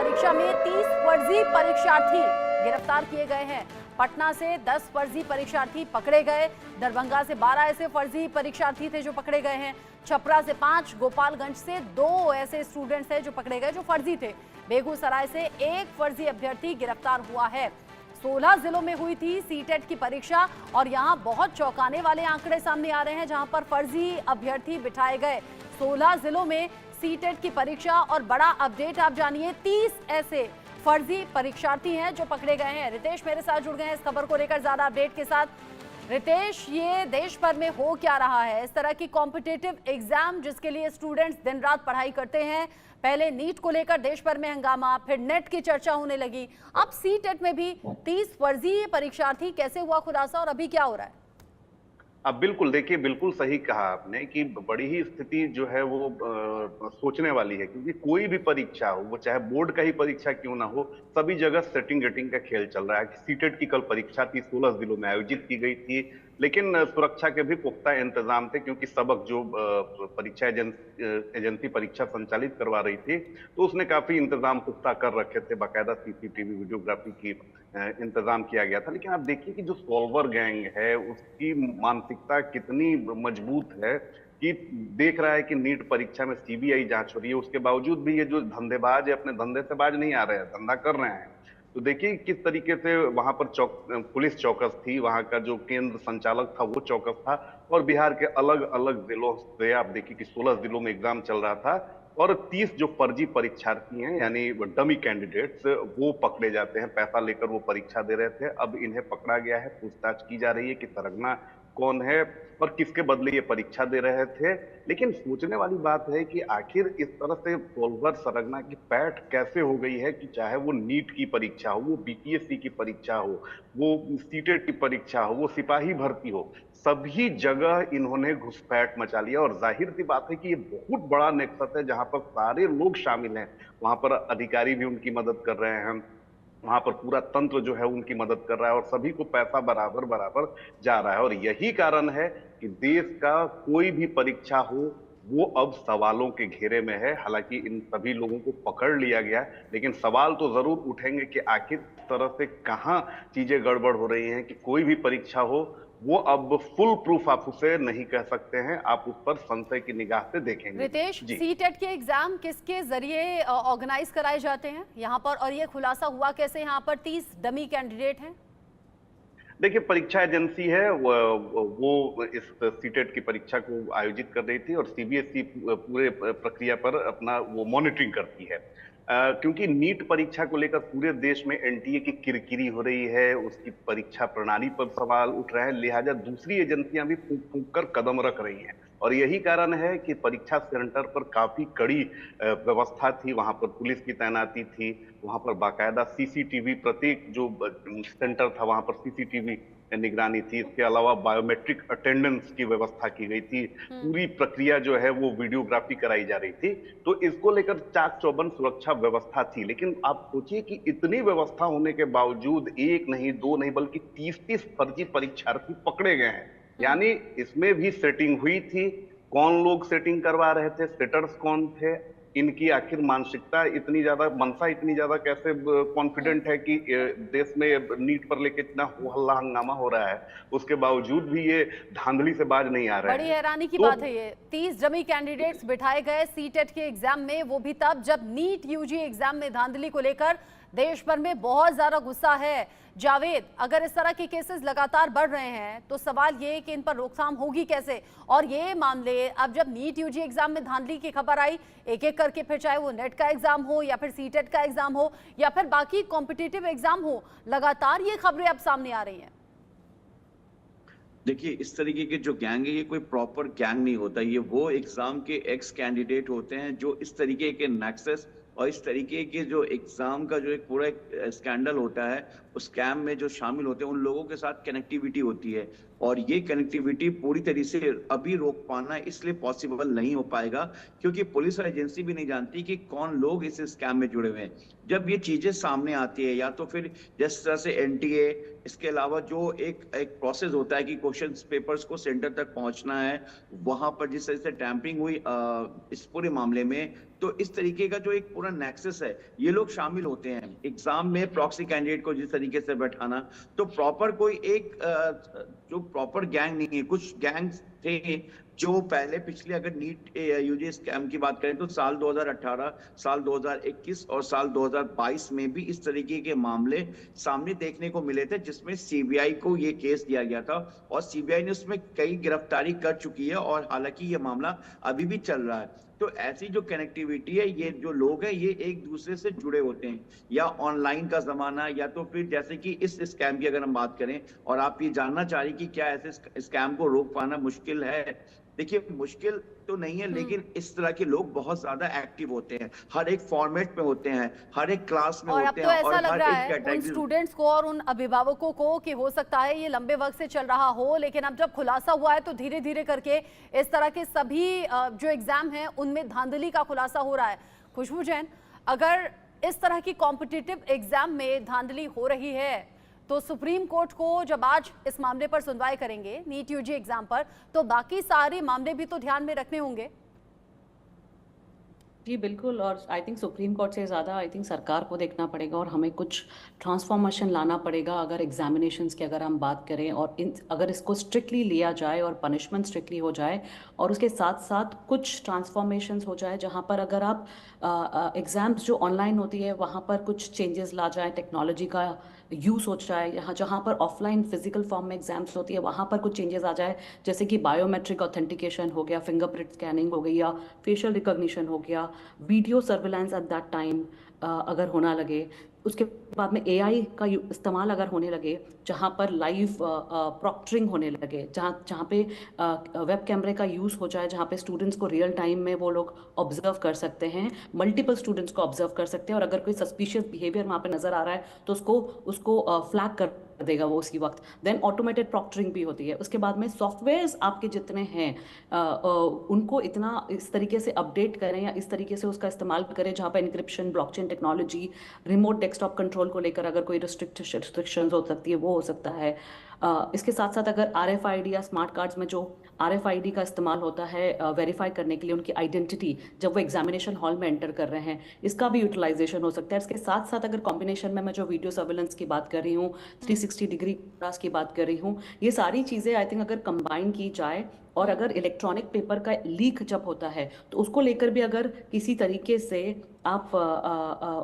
परीक्षा में 30 फर्जी परीक्षार्थी गिरफ्तार किए गए हैं। पटना से 10 फर्जी परीक्षार्थी पकड़े गए। दरभंगा से 12 ऐसे फर्जी परीक्षार्थी थे जो पकड़े गए हैं। छपरा से 5, गोपालगंज से 2 ऐसे स्टूडेंट्स हैं जो पकड़े गए जो फर्जी थे। बेगूसराय से 1 फर्जी अभ्यर्थी गिरफ्तार हुआ है। 16 जिलों में हुई थी सीटेट की परीक्षा और यहां बहुत चौंकाने वाले आंकड़े सामने आ रहे हैं, जहां पर फर्जी अभ्यर्थी बिठाए गए। 16 जिलों में सीटेट की परीक्षा और बड़ा अपडेट आप जानिए, 30 ऐसे फर्जी परीक्षार्थी हैं जो पकड़े गए हैं। रितेश मेरे साथ जुड़ गए हैं इस खबर को लेकर ज्यादा अपडेट के साथ। रितेश, ये देश भर में हो क्या रहा है? इस तरह की कॉम्पिटिटिव एग्जाम जिसके लिए स्टूडेंट्स दिन रात पढ़ाई करते हैं, पहले नीट को लेकर देश भर में हंगामा, फिर नेट की चर्चा होने लगी, अब सीटेट में भी 30 फर्जी परीक्षार्थी, कैसे हुआ खुलासा और अभी क्या हो रहा है? अब बिल्कुल देखिए, बिल्कुल सही कहा आपने कि बड़ी ही स्थिति जो है वो सोचने वाली है, क्योंकि कोई भी परीक्षा हो, वो चाहे बोर्ड का ही परीक्षा क्यों ना हो, सभी जगह सेटिंग गेटिंग का खेल चल रहा है। सीटेट की कल परीक्षा थी, 16 जिलों में आयोजित की गई थी, लेकिन सुरक्षा के भी पुख्ता इंतजाम थे, क्योंकि सबक जो परीक्षा एजेंसी परीक्षा संचालित करवा रही थी, तो उसने काफी इंतजाम पुख्ता कर रखे थे। बाकायदा सीसीटीवी वीडियोग्राफी की इंतजाम किया गया था। लेकिन आप देखिए कि जो सॉल्वर गैंग है उसकी मानसिकता कितनी मजबूत है कि देख रहा है कि नीट परीक्षा में सीबीआई जांच हो रही है, उसके बावजूद भी ये जो धंधेबाज है अपने धंधे से बाज नहीं आ रहे हैं, धंधा कर रहे हैं। तो देखिए किस तरीके से वहां पर पुलिस चौकस थी, वहां का जो केंद्र संचालक था वो चौकस था, और बिहार के अलग अलग जिलों से आप देखिए कि 16 जिलों में एग्जाम चल रहा था, और 30 जो फर्जी परीक्षार्थी हैं यानी डमी कैंडिडेट्स वो पकड़े जाते हैं। पैसा लेकर वो परीक्षा दे रहे थे, अब इन्हें पकड़ा गया है। पूछताछ की जा रही है कि सरगना कौन है और किसके बदले ये परीक्षा दे रहे थे। लेकिन सोचने वाली बात है कि आखिर इस तरह से सोल्वर सरगना की पैठ कैसे हो गई है कि चाहे वो नीट की परीक्षा हो, वो बीपीएससी की परीक्षा हो, वो सीटेट की परीक्षा हो, वो सिपाही भर्ती हो, सभी जगह इन्होंने घुसपैठ मचा लिया। और जाहिर सी बात है कि ये बहुत बड़ा नेक्सस है जहां पर सारे लोग शामिल हैं। वहां पर अधिकारी भी उनकी मदद कर रहे हैं, वहां पर पूरा तंत्र जो है उनकी मदद कर रहा है, और सभी को पैसा बराबर बराबर जा रहा है। और यही कारण है कि देश का कोई भी परीक्षा हो वो अब सवालों के घेरे में है। हालांकि इन सभी लोगों को पकड़ लिया गया, लेकिन सवाल तो जरूर उठेंगे कि आखिर इस तरह से कहां चीजें गड़बड़ हो रही हैं कि कोई भी परीक्षा हो वो अब फुल प्रूफ आप उसे नहीं कह सकते हैं, आप उस पर संशय की निगाह से देखेंगे। रितेश, सीटेट के एग्जाम किसके जरिए ऑर्गेनाइज कराए जाते हैं यहाँ पर, और ये खुलासा हुआ कैसे यहाँ पर 30 डमी कैंडिडेट हैं? देखिए, परीक्षा एजेंसी है वो इस सीटेट की परीक्षा को आयोजित कर रही थी, और सीबीएसई पूरे प्रक्रिया पर अपना वो मॉनिटरिंग करती है। क्योंकि नीट परीक्षा को लेकर पूरे देश में एनटीए की किरकिरी हो रही है, उसकी परीक्षा प्रणाली पर सवाल उठ रहे हैं, लिहाजा दूसरी एजेंसियां भी फूंक फूंक कर कदम रख रही हैं। और यही कारण है कि परीक्षा सेंटर पर काफी कड़ी व्यवस्था थी, वहां पर पुलिस की तैनाती थी, वहां पर बाकायदा सीसीटीवी, प्रत्येक जो सेंटर था वहां पर सीसीटीवी निगरानी थी। इसके अलावा बायोमेट्रिक अटेंडेंस की व्यवस्था की गई थी। पूरी प्रक्रिया जो है वो वीडियोग्राफी कराई जा रही थी। तो इसको लेकर चाक चौबंद सुरक्षा व्यवस्था थी। लेकिन आप सोचिए कि इतनी व्यवस्था होने के बावजूद एक नहीं, दो नहीं, बल्कि 30-30 फर्जी परीक्षार्थी पकड़े गए हैं। यानी इसमें भी सेटिंग हुई थी। कौन लोग सेटिंग करवा रहे थे, सेटर्स कौन थे, इनकी आखिर मानसिकता इतनी ज्यादा, मनसा इतनी ज्यादा कैसे कॉन्फिडेंट है कि देश में नीट पर लेके इतना हो हल्ला हंगामा हो रहा है, उसके बावजूद भी ये धांधली से बाज नहीं आ रहे हैं। बड़ी हैरानी की बात है ये। 30 डमी कैंडिडेट्स बिठाए गए सीटेट के एग्जाम में, वो भी तब जब नीट यूजी एग्जाम में धांधली को लेकर देश भर में बहुत ज्यादा गुस्सा है। जावेद, अगर इस तरह के केसेस लगातार बढ़ रहे हैं तो सवाल ये कि इन पर रोकथाम होगी कैसे? और ये मामले अब जब नीट यूजी एग्जाम में धांधली की खबर आई, एक एक करके, फिर चाहे वो नेट का एग्जाम हो या फिर सीटेट का एग्जाम हो या फिर बाकी कॉम्पिटिटिव एग्जाम हो, लगातार ये खबरें अब सामने आ रही हैं। देखिए, इस तरीके के जो गैंग है ये कोई प्रॉपर गैंग नहीं होता, ये वो एग्जाम के एक्स कैंडिडेट होते हैं जो इस तरीके के नेक्सस और इस तरीके के जो एग्जाम का जो एक पूरा स्कैंडल होता है उस स्कैम में जो शामिल होते हैं उन लोगों के साथ कनेक्टिविटी होती है, और ये कनेक्टिविटी पूरी तरीके से अभी रोक पाना इसलिए पॉसिबल नहीं हो पाएगा क्योंकि पुलिस और एजेंसी भी नहीं जानती कि कौन लोग इस स्कैम में जुड़े हुए हैं। जब ये चीजें सामने आती है, या तो फिर जिस तरह से एनटीए, इसके अलावा जो एक एक प्रोसेस होता है कि क्वेश्चन पेपर्स को सेंटर तक पहुंचना है, वहां पर जिस तरह से टैंपरिंग हुई इस पूरे मामले में, तो इस तरीके का जो एक पूरा नेक्सस है, ये लोग शामिल होते हैं एग्जाम में प्रॉक्सी कैंडिडेट को जिस तरीके से बैठाना। तो प्रॉपर कोई एक जो प्रॉपर गैंग नहीं है, कुछ गैंग्स थे जो पहले पिछले, अगर नीट यूजी स्कैम की बात करें तो साल 2018, साल 2021 और साल 2022 में भी इस तरीके के मामले सामने देखने को मिले थे, जिसमें सीबीआई को ये केस दिया गया था और सीबीआई ने उसमें कई गिरफ्तारी कर चुकी है, और हालांकि ये मामला अभी भी चल रहा है। तो ऐसी जो कनेक्टिविटी है, ये जो लोग हैं ये एक दूसरे से जुड़े होते हैं, या ऑनलाइन का जमाना, या तो फिर जैसे कि इस स्कैम की अगर हम बात करें, और आप ये जानना चाह रही कि क्या ऐसे स्कैम को रोक पाना मुश्किल है। देखिए, मुश्किल तो नहीं है, लेकिन इस तरह के लोग बहुत ज्यादा एक्टिव होते हैं, हर एक फॉर्मेट में होते हैं, हर एक क्लास में और अब होते तो हैं, ऐसा और लग हर रहा एक है उन कैटेगरी। स्टूडेंट्स को और उन अभिभावकों को कि हो सकता है ये लंबे वक्त से चल रहा हो, लेकिन अब जब खुलासा हुआ है तो धीरे धीरे करके इस तरह के सभी जो एग्जाम हैं उनमें धांधली का खुलासा हो रहा है। खुशबू जैन, अगर इस तरह की कॉम्पिटिटिव एग्जाम में धांधली हो रही है तो सुप्रीम कोर्ट को जब आज इस मामले पर सुनवाई करेंगे नीट यूजी एग्जाम पर, तो बाकी सारे मामले भी तो ध्यान में रखने होंगे। जी बिल्कुल, और आई थिंक सुप्रीम कोर्ट से ज़्यादा आई थिंक सरकार को देखना पड़ेगा और हमें कुछ ट्रांसफॉर्मेशन लाना पड़ेगा अगर एग्जामिनेशंस की अगर हम बात करें, और अगर इसको स्ट्रिक्टली लिया जाए और पनिशमेंट स्ट्रिक्टली हो जाए, और उसके साथ साथ कुछ ट्रांसफॉर्मेशंस हो जाए जहाँ पर अगर आप एग्ज़ाम्स जो ऑनलाइन होती है वहाँ पर कुछ चेंजेस ला जाए, टेक्नोलॉजी का यूज़ हो जाए, यहाँ जहाँ पर ऑफलाइन फिजिकल फॉर्म में एग्जाम्स होती है वहाँ पर कुछ चेंजेस आ जाए, जैसे कि बायोमेट्रिक ऑथेंटिकेशन हो गया, फिंगरप्रिंट स्कैनिंग हो गई, या फेशियल रिकॉग्निशन हो गया, video surveillance at that time अगर होना लगे, उसके बाद में एआई का इस्तेमाल अगर होने लगे, जहाँ पर लाइव प्रॉक्टरिंग होने लगे, जहाँ पे वेब कैमरे का यूज़ हो जाए, जहाँ पे स्टूडेंट्स को रियल टाइम में वो लोग ऑब्जर्व कर सकते हैं, मल्टीपल स्टूडेंट्स को ऑब्जर्व कर सकते हैं, और अगर कोई सस्पिशियस बिहेवियर वहाँ पे नज़र आ रहा है तो उसको फ्लैग कर देगा वो उसी वक्त। देन ऑटोमेटेड प्रॉक्टरिंग भी होती है। उसके बाद में सॉफ्टवेयर्स आपके जितने हैं उनको इतना इस तरीके से अपडेट करें या इस तरीके से उसका इस्तेमाल करें जहाँ पर encryption, blockchain technology, remote desktop control को लेकर अगर कोई रिस्ट्रिक्शन हो सकती है वो हो सकता है। इसके साथ साथ अगर RFID या स्मार्ट कार्ड्स में जो RFID का इस्तेमाल होता है वेरीफाई करने के लिए उनकी आइडेंटिटी जब वो एग्जामिनेशन हॉल में एंटर कर रहे हैं, इसका भी यूटिलाइजेशन हो सकता है। इसके साथ साथ अगर कॉम्बिनेशन में मैं जो वीडियो सर्विलेंस की बात कर रही हूँ, 360 डिग्री कैमरास की बात कर रही हूँ, ये सारी चीज़ें आई थिंक अगर कंबाइन की जाए, और अगर इलेक्ट्रॉनिक पेपर का लीक जब होता है तो उसको लेकर भी अगर किसी तरीके से आप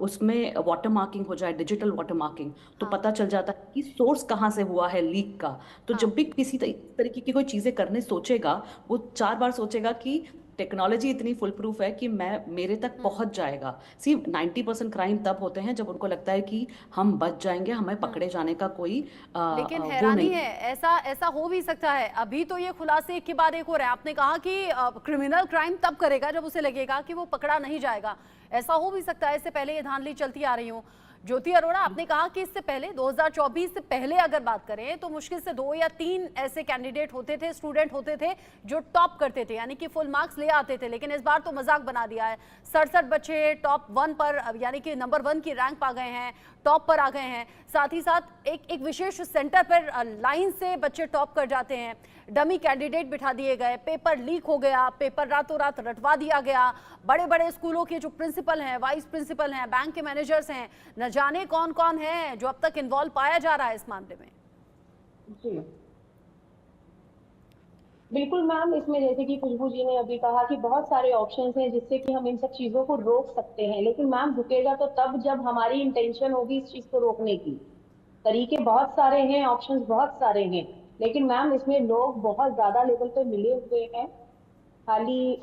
उसमें वाटर मार्किंग हो जाए, डिजिटल वाटर मार्किंग, तो पता चल जाता है कि सोर्स कहाँ से हुआ है लीक का। तो जब भी किसी तरीके की कोई चीज़ें करने सोचेगा वो 4 बार सोचेगा कि टेक्नोलॉजी इतनी फुल प्रूफ है कि मेरे तक पहुंच जाएगा। 90% क्राइम तब होते हैं जब उनको लगता है कि हम बच जाएंगे, हमें पकड़े जाने का कोई लेकिन वो हैरानी नहीं है, ऐसा हो भी सकता है। अभी तो ये खुलासे एक के बाद एक हो रहे हैं। आपने कहा कि क्रिमिनल क्राइम तब करेगा जब उसे लगेगा कि वो पकड़ा नहीं जाएगा। ऐसा हो भी सकता है इससे पहले ये धांधली चलती आ रही हो। ज्योति अरोड़ा, आपने कहा कि इससे पहले 2024 से पहले अगर बात करें तो मुश्किल से 2 या 3 ऐसे कैंडिडेट होते थे, स्टूडेंट होते थे जो टॉप करते थे, यानी कि फुल मार्क्स ले आते थे। लेकिन इस बार तो मजाक बना दिया है। 67 बच्चे टॉप 1 पर, यानी कि नंबर 1 की रैंक पा गए हैं, टॉप पर आ गए हैं। साथ ही साथ एक विशेष सेंटर पर लाइन से बच्चे टॉप कर जाते हैं। डमी कैंडिडेट बिठा दिए गए, पेपर लीक हो गया, पेपर रातों रात रटवा दिया गया। बड़े बड़े स्कूलों के जो प्रिंसिपल हैं, वाइस प्रिंसिपल हैं, बैंक के मैनेजर्स हैं, न जाने कौन कौन है जो अब तक इन्वॉल्व पाया जा रहा है इस मामले में। जी बिल्कुल मैम, इसमें जैसे कि खुशबू जी ने अभी कहा कि बहुत सारे ऑप्शंस हैं जिससे कि हम इन सब चीजों को रोक सकते हैं, लेकिन मैम रुकेगा तो तब जब हमारी इंटेंशन होगी इस चीज को रोकने की। तरीके बहुत सारे हैं, ऑप्शंस बहुत सारे हैं, लेकिन मैम इसमें लोग बहुत ज्यादा लेवल पे मिले हुए हैं। खाली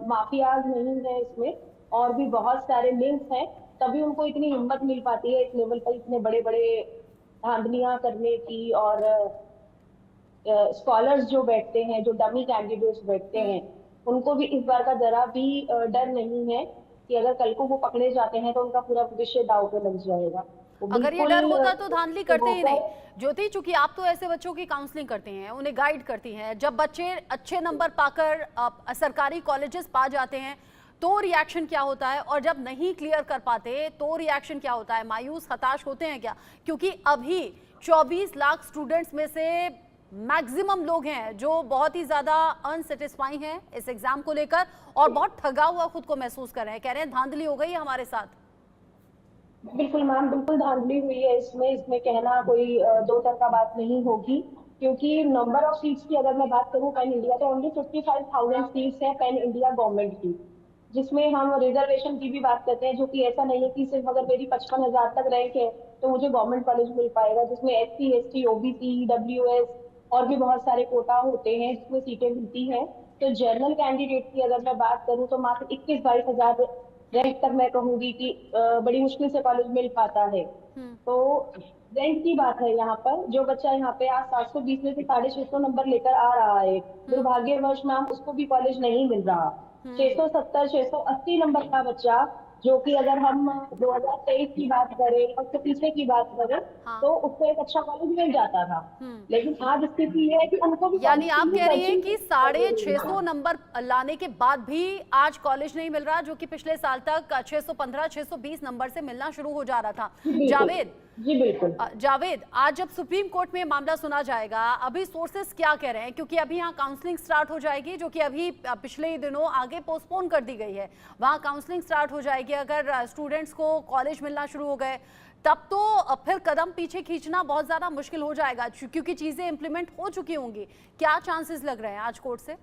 माफियाज नहीं है इसमें, और भी बहुत सारे लिंक्स हैं, तभी उनको इतनी हिम्मत मिल पाती है इस लेवल पर इतने बड़े बड़े धांधलियां करने की। और स्कॉलर्स जो बैठते हैं, जो डमी कैंडिडेट्स बैठते हैं, उनको भी इस बार का जरा भी डर नहीं है कि अगर कल को वो पकड़े जाते हैं तो उनका पूरा भविष्य दांव पे लग जाएगा। वो अगर ये बिल्कुल डर होता तो धांधली करते ही होकर- नहीं। ज्योति, चूंकि आप तो ऐसे बच्चों की काउंसलिंग करती हैं, उन्हें गाइड करती हैं, जब बच्चे अच्छे नंबर पाकर सरकारी कॉलेजेस पा जाते हैं तो रिएक्शन क्या होता है, और जब नहीं क्लियर कर पाते तो रिएक्शन क्या होता है? मायूस, हताश होते हैं क्या? क्योंकि अभी 24 लाख स्टूडेंट्स में से मैक्सिमम लोग हैं जो बहुत ही ज्यादा अनसेटिस्फाई हैं इस एग्जाम को लेकर और बहुत ठगा हुआ खुद को महसूस कर रहे हैं, कह रहे हैं धांधली हो गई है हमारे साथ। बिल्कुल मैम, बिल्कुल धांधली हुई है इसमें कहना कोई दो तरफा बात नहीं होगी, क्योंकि नंबर ऑफ सीट्स की अगर मैं बात करूं पैन इंडिया तो ओनली 55,000 सीट्स है पैन इंडिया गवर्नमेंट की, जिसमें हम रिजर्वेशन की भी बात करते हैं, जो कि ऐसा नहीं है कि सिर्फ अगर मेरी 55,000 तक रैंक है तो मुझे गवर्नमेंट कॉलेज मिल पाएगा, जिसमें SC ST OBC EWS और भी बहुत सारे कोटा होते हैं जिसमें सीटें मिलती हैं। तो जनरल कैंडिडेट की अगर मैं बात करूं तो मात्र 21-22 हजार रैंक तक मैं कहूंगी कि बड़ी मुश्किल से कॉलेज मिल पाता है। तो रैंक की बात है यहाँ पर, जो बच्चा यहाँ पे आज 720 में से 650 नंबर लेकर आ रहा है, दुर्भाग्यवश मैम उसको भी कॉलेज नहीं मिल रहा। 670-680 नंबर का बच्चा, जो कि अगर हम 2023 की बात करें और उसके पीछे की बात करें तो उसको एक अच्छा कॉलेज मिल जाता था, लेकिन आज स्थिति है कि उनको भी यानी आप कॉलेज कह रही हैं नहीं कि 650 नंबर लाने के बाद भी आज कॉलेज नहीं मिल रहा, जो कि पिछले साल तक 615-620 नंबर से मिलना शुरू हो जा रहा था। जावेद जी बिल्कुल। जावेद, आज जब सुप्रीम कोर्ट में मामला सुना जाएगा, अभी सोर्सेस क्या कह रहे हैं? क्योंकि अभी यहाँ काउंसलिंग स्टार्ट हो जाएगी, जो कि अभी पिछले ही दिनों आगे पोस्टपोन कर दी गई है। वहाँ काउंसलिंग स्टार्ट हो जाएगी, अगर स्टूडेंट्स को कॉलेज मिलना शुरू हो गए तब तो फिर कदम पीछे खींचना बहुत ज्यादा मुश्किल हो जाएगा, क्योंकि चीजें इंप्लीमेंट हो चुकी होंगी। क्या चांसेस लग रहे हैं आज कोर्ट से?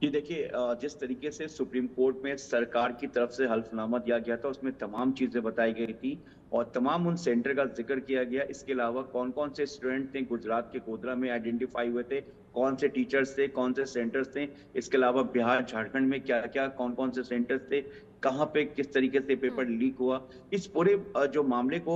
ये देखिए, जिस तरीके से सुप्रीम कोर्ट में सरकार की तरफ से हल्फनामा दिया गया था उसमें तमाम चीजें बताई गई थी और तमाम उन सेंटर का जिक्र किया गया। इसके अलावा कौन कौन से स्टूडेंट थे गुजरात के गोधरा में आइडेंटिफाई हुए थे, कौन से टीचर्स थे, कौन से सेंटर्स थे, इसके अलावा बिहार झारखंड में क्या क्या कौन कौन से सेंटर्स थे, कहाँ पे किस तरीके से पेपर लीक हुआ, इस पूरे जो मामले को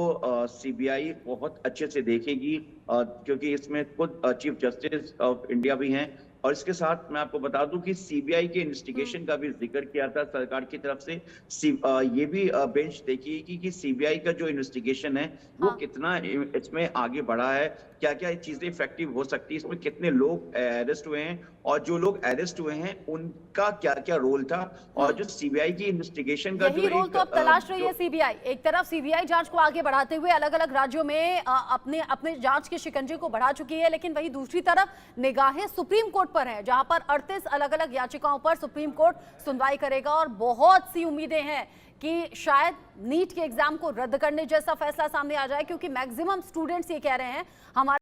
CBI बहुत अच्छे से देखेगी, क्योंकि इसमें खुद चीफ जस्टिस ऑफ इंडिया भी हैं। और इसके साथ मैं आपको बता दूं कि CBI के इन्वेस्टिगेशन का भी जिक्र किया था सरकार की तरफ से। ये भी बेंच देखिए कि CBI का जो इन्वेस्टिगेशन है वो कितना इसमें आगे बढ़ा है, क्या क्या चीजें इफेक्टिव हो सकती है, इसमें कितने लोग अरेस्ट हुए हैं और जो लोग अरेस्ट हुए हैं उनका क्या क्या रोल था, और जो CBI की इन्वेस्टिगेशन का यही रोल तो अब तलाश रही है CBI। एक तरफ CBI जांच को आगे बढ़ाते हुए अलग अलग राज्यों में अपने अपने जांच के शिकंजे को बढ़ा चुकी है, लेकिन वही दूसरी तरफ निगाहें सुप्रीम कोर्ट पर हैं, जहां पर 38 अलग अलग याचिकाओं पर सुप्रीम कोर्ट सुनवाई करेगा और बहुत सी उम्मीदें हैं कि शायद नीट के एग्जाम को रद्द करने जैसा फैसला सामने आ जाए, क्योंकि मैक्सिमम स्टूडेंट्स ये कह रहे हैं हमारे